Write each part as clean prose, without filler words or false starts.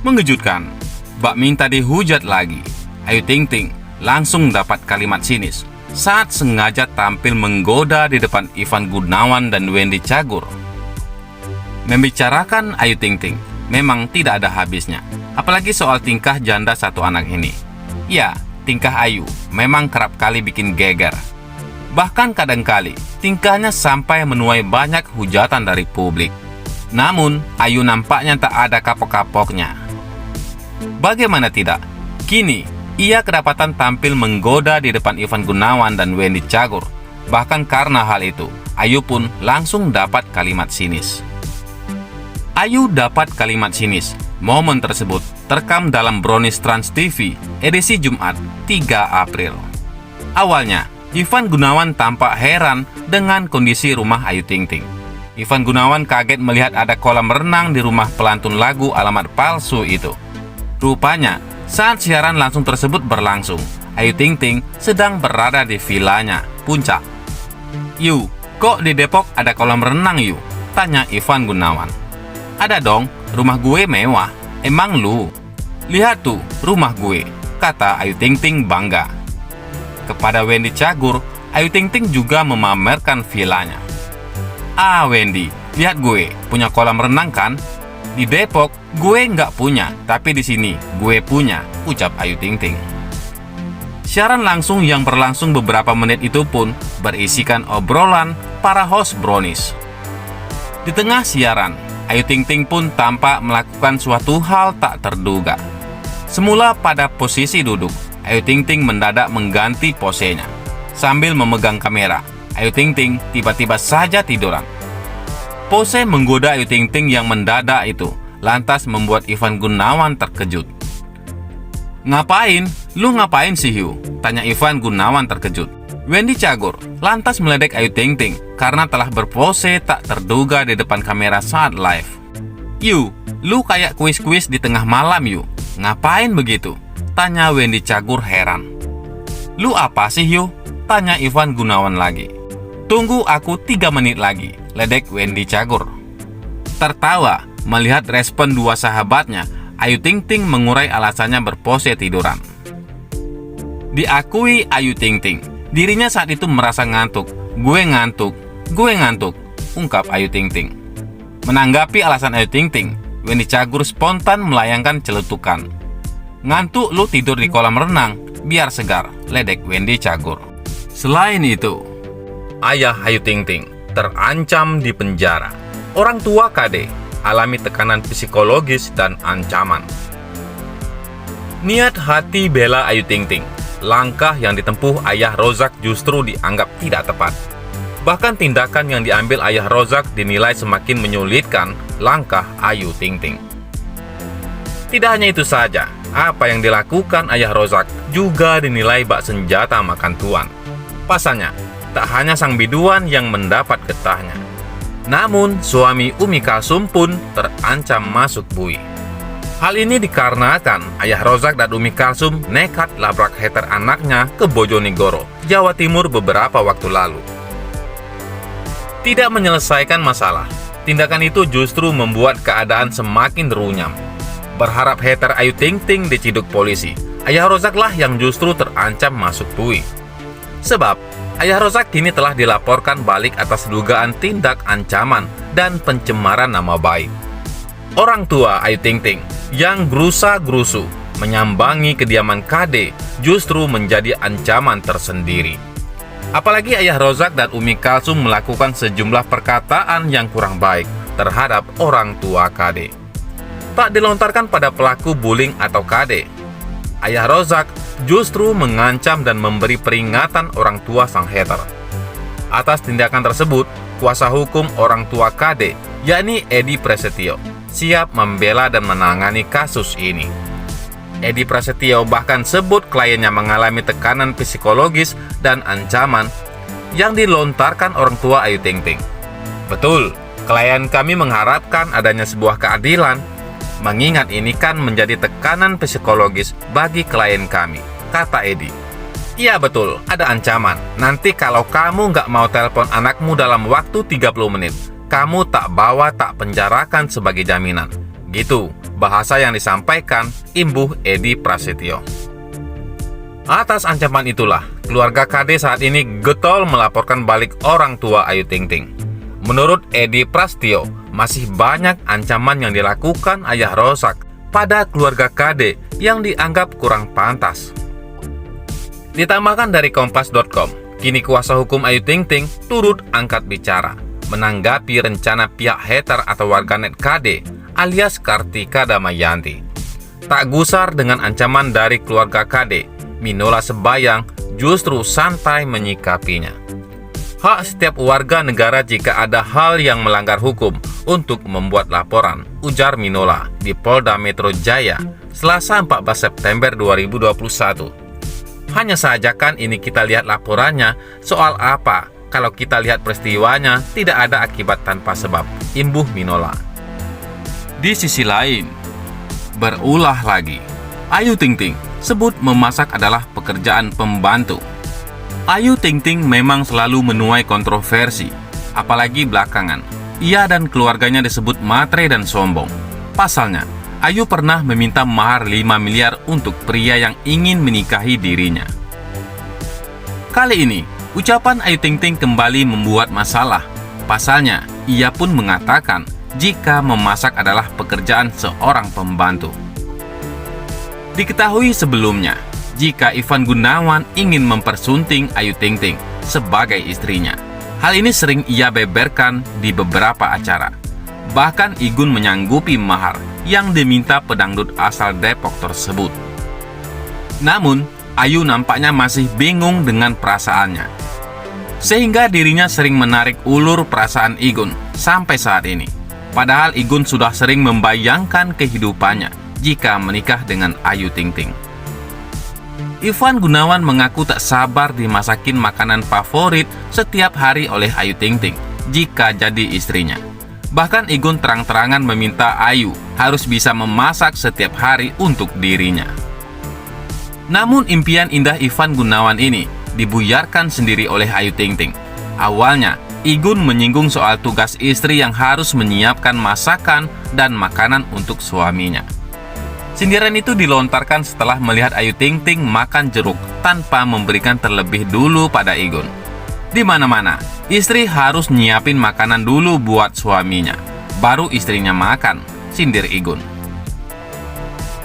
Mengejutkan, bak minta dihujat lagi. Ayu Ting Ting langsung dapat kalimat sinis saat sengaja tampil menggoda di depan Ivan Gunawan dan Wendy Cagur. Membicarakan Ayu Ting Ting memang tidak ada habisnya, apalagi soal tingkah janda satu anak ini. Ya, tingkah Ayu memang kerap kali bikin geger. Bahkan kadangkali tingkahnya sampai menuai banyak hujatan dari publik. Namun, Ayu nampaknya tak ada kapok-kapoknya. Bagaimana tidak? Kini, ia kedapatan tampil menggoda di depan Ivan Gunawan dan Wendy Cagur. Bahkan karena hal itu, Ayu pun langsung dapat kalimat sinis. Ayu dapat kalimat sinis. Momen tersebut terekam dalam Brownies Trans TV edisi Jumat 3 April. Awalnya, Ivan Gunawan tampak heran dengan kondisi rumah Ayu Ting Ting. Ivan Gunawan kaget melihat ada kolam renang di rumah pelantun lagu alamat palsu itu. Rupanya, saat siaran langsung tersebut berlangsung, Ayu Ting Ting sedang berada di vilanya, Puncak. "Yu, kok di Depok ada kolam renang, Yu?" tanya Ivan Gunawan. "Ada dong, rumah gue mewah. Emang lu? Lihat tuh, rumah gue," kata Ayu Ting Ting bangga. Kepada Wendy Cagur, Ayu Ting Ting juga memamerkan vilanya. "Ah Wendy, lihat gue, punya kolam renang kan? Di Depok, gue nggak punya, tapi di sini gue punya," ucap Ayu Ting Ting. Siaran langsung yang berlangsung beberapa menit itu pun berisikan obrolan para host Brownies. Di tengah siaran, Ayu Ting Ting pun tampak melakukan suatu hal tak terduga. Semula pada posisi duduk, Ayu Ting Ting mendadak mengganti posenya. Sambil memegang kamera, Ayu Ting Ting tiba-tiba saja tiduran. Pose menggoda Ayu Ting Ting yang mendadak itu lantas membuat Ivan Gunawan terkejut. "Ngapain? Lu ngapain sih, Yu?" tanya Ivan Gunawan terkejut. Wendy Cagur lantas meledek Ayu Ting Ting karena telah berpose tak terduga di depan kamera saat live. "Yu, lu kayak kuis-kuis di tengah malam, Yu. Ngapain begitu?" tanya Wendy Cagur heran. "Lu apa sih, Yu?" tanya Ivan Gunawan lagi. "Tunggu aku 3 menit lagi," ledek Wendy Cagur. Tertawa melihat respon dua sahabatnya, Ayu Ting Ting mengurai alasannya berpose tiduran. Diakui Ayu Ting Ting, dirinya saat itu merasa ngantuk. Gue ngantuk, ungkap Ayu Ting Ting. Menanggapi alasan Ayu Ting Ting, Wendy Cagur spontan melayangkan celetukan. "Ngantuk lu tidur di kolam renang, biar segar," ledek Wendy Cagur. Selain itu, ayah Ayu Ting Ting terancam di penjara. Orang tua KD alami tekanan psikologis dan ancaman. Niat hati bela Ayu Ting Ting, langkah yang ditempuh ayah Rozak justru dianggap tidak tepat. Bahkan tindakan yang diambil ayah Rozak dinilai semakin menyulitkan langkah Ayu Ting Ting. Tidak hanya itu saja, apa yang dilakukan ayah Rozak juga dinilai bak senjata makan tuan. Pasalnya, tak hanya sang biduan yang mendapat getahnya, namun suami Umi Kalsum pun terancam masuk bui. Hal ini dikarenakan ayah Rozak dan Umi Kalsum nekat labrak hater anaknya ke Bojonegoro, Jawa Timur beberapa waktu lalu. Tidak menyelesaikan masalah, tindakan itu justru membuat keadaan semakin runyam. Berharap hater Ayu Ting Ting diciduk polisi, ayah Rozaklah yang justru terancam masuk bui. Sebab, ayah Rozak kini telah dilaporkan balik atas dugaan tindak ancaman dan pencemaran nama baik. Orang tua Ayu Ting Ting yang gerusa-gerusu menyambangi kediaman KD justru menjadi ancaman tersendiri. Apalagi ayah Rozak dan Umi Kalsum melakukan sejumlah perkataan yang kurang baik terhadap orang tua KD. Tak dilontarkan pada pelaku bullying atau KD. Ayah Rozak justru mengancam dan memberi peringatan orang tua sang hater. Atas tindakan tersebut, kuasa hukum orang tua KD, yakni Edi Prasetyo, siap membela dan menangani kasus ini. Edi Prasetyo bahkan sebut kliennya mengalami tekanan psikologis dan ancaman yang dilontarkan orang tua Ayu Ting Ting. "Betul, klien kami mengharapkan adanya sebuah keadilan, mengingat ini kan menjadi tekanan psikologis bagi klien kami," kata Edi. "Iya betul, ada ancaman. Nanti kalau kamu nggak mau telepon anakmu dalam waktu 30 menit, kamu tak bawa tak penjarakan sebagai jaminan." Gitu, Bahasa yang disampaikan imbuh Edi Prasetyo. Atas ancaman itulah, keluarga KD saat ini getol melaporkan balik orang tua Ayu Ting Ting. Menurut Edi Prasetyo, masih banyak ancaman yang dilakukan ayah Rosak pada keluarga KD yang dianggap kurang pantas. Ditambahkan dari Kompas.com, kini kuasa hukum Ayu Ting Ting turut angkat bicara menanggapi rencana pihak hater atau warganet KD alias Kartika Damayanti. Tak gusar dengan ancaman dari keluarga KD, Minola Sebayang justru santai menyikapinya. Hak setiap warga negara jika ada hal yang melanggar hukum untuk membuat laporan, ujar Minola di Polda Metro Jaya, Selasa 14 September 2021. Hanya saja kan ini kita lihat laporannya, soal apa? Kalau kita lihat peristiwanya, tidak ada akibat tanpa sebab, imbuh Minola. Di sisi lain, berulah lagi, Ayu Ting Ting sebut memasak adalah pekerjaan pembantu. Ayu Ting Ting memang selalu menuai kontroversi, apalagi belakangan. Ia dan keluarganya disebut matre dan sombong. Pasalnya, Ayu pernah meminta mahar 5 miliar untuk pria yang ingin menikahi dirinya. Kali ini, ucapan Ayu Ting Ting kembali membuat masalah. Pasalnya, ia pun mengatakan jika memasak adalah pekerjaan seorang pembantu. Diketahui sebelumnya, jika Ivan Gunawan ingin mempersunting Ayu Ting Ting sebagai istrinya. Hal ini sering ia beberkan di beberapa acara. Bahkan Igun menyanggupi mahar yang diminta pedangdut asal Depok tersebut. Namun, Ayu nampaknya masih bingung dengan perasaannya. Sehingga dirinya sering menarik ulur perasaan Igun sampai saat ini. Padahal Igun sudah sering membayangkan kehidupannya jika menikah dengan Ayu Ting Ting. Ivan Gunawan mengaku tak sabar dimasakin makanan favorit setiap hari oleh Ayu Ting Ting jika jadi istrinya. Bahkan Igun terang-terangan meminta Ayu harus bisa memasak setiap hari untuk dirinya. Namun impian indah Ivan Gunawan ini dibuyarkan sendiri oleh Ayu Ting Ting. Awalnya, Igun menyinggung soal tugas istri yang harus menyiapkan masakan dan makanan untuk suaminya. Sindiran itu dilontarkan setelah melihat Ayu Ting Ting makan jeruk tanpa memberikan terlebih dulu pada Igun. Di mana-mana, istri harus nyiapin makanan dulu buat suaminya, baru istrinya makan, sindir Igun.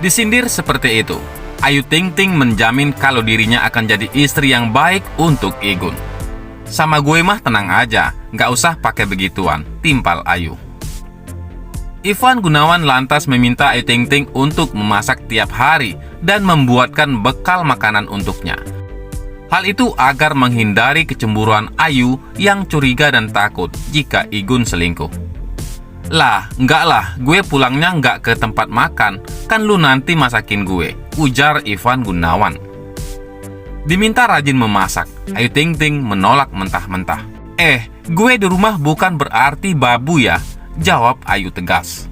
Disindir seperti itu, Ayu Ting Ting menjamin kalau dirinya akan jadi istri yang baik untuk Igun. Sama gue mah tenang aja, nggak usah pakai begituan, timpal Ayu. Ivan Gunawan lantas meminta Ayu Ting Ting untuk memasak tiap hari dan membuatkan bekal makanan untuknya. Hal itu agar menghindari kecemburuan Ayu yang curiga dan takut jika Igun selingkuh. Lah, enggak lah, gue pulangnya enggak ke tempat makan, kan lu nanti masakin gue, ujar Ivan Gunawan. Diminta rajin memasak, Ayu Ting Ting menolak mentah-mentah. Gue di rumah bukan berarti babu ya, jawab Ayu tegas.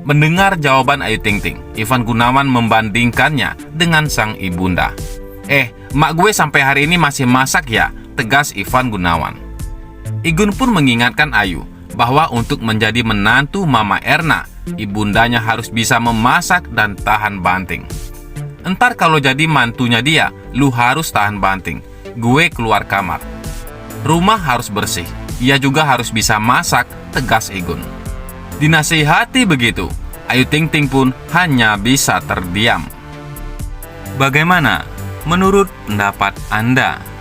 Mendengar jawaban Ayu Ting Ting, Ivan Gunawan membandingkannya dengan sang ibunda. Mak gue sampai hari ini masih masak ya, tegas Ivan Gunawan. Igun pun mengingatkan Ayu bahwa untuk menjadi menantu Mama Erna, ibundanya harus bisa memasak dan tahan banting. Entar kalau jadi mantunya dia, lu harus tahan banting. Gue keluar kamar. Rumah harus bersih. Ia juga harus bisa masak, tegas Igun. Dinasihati begitu, Ayu Ting Ting pun hanya bisa terdiam. Bagaimana menurut pendapat Anda?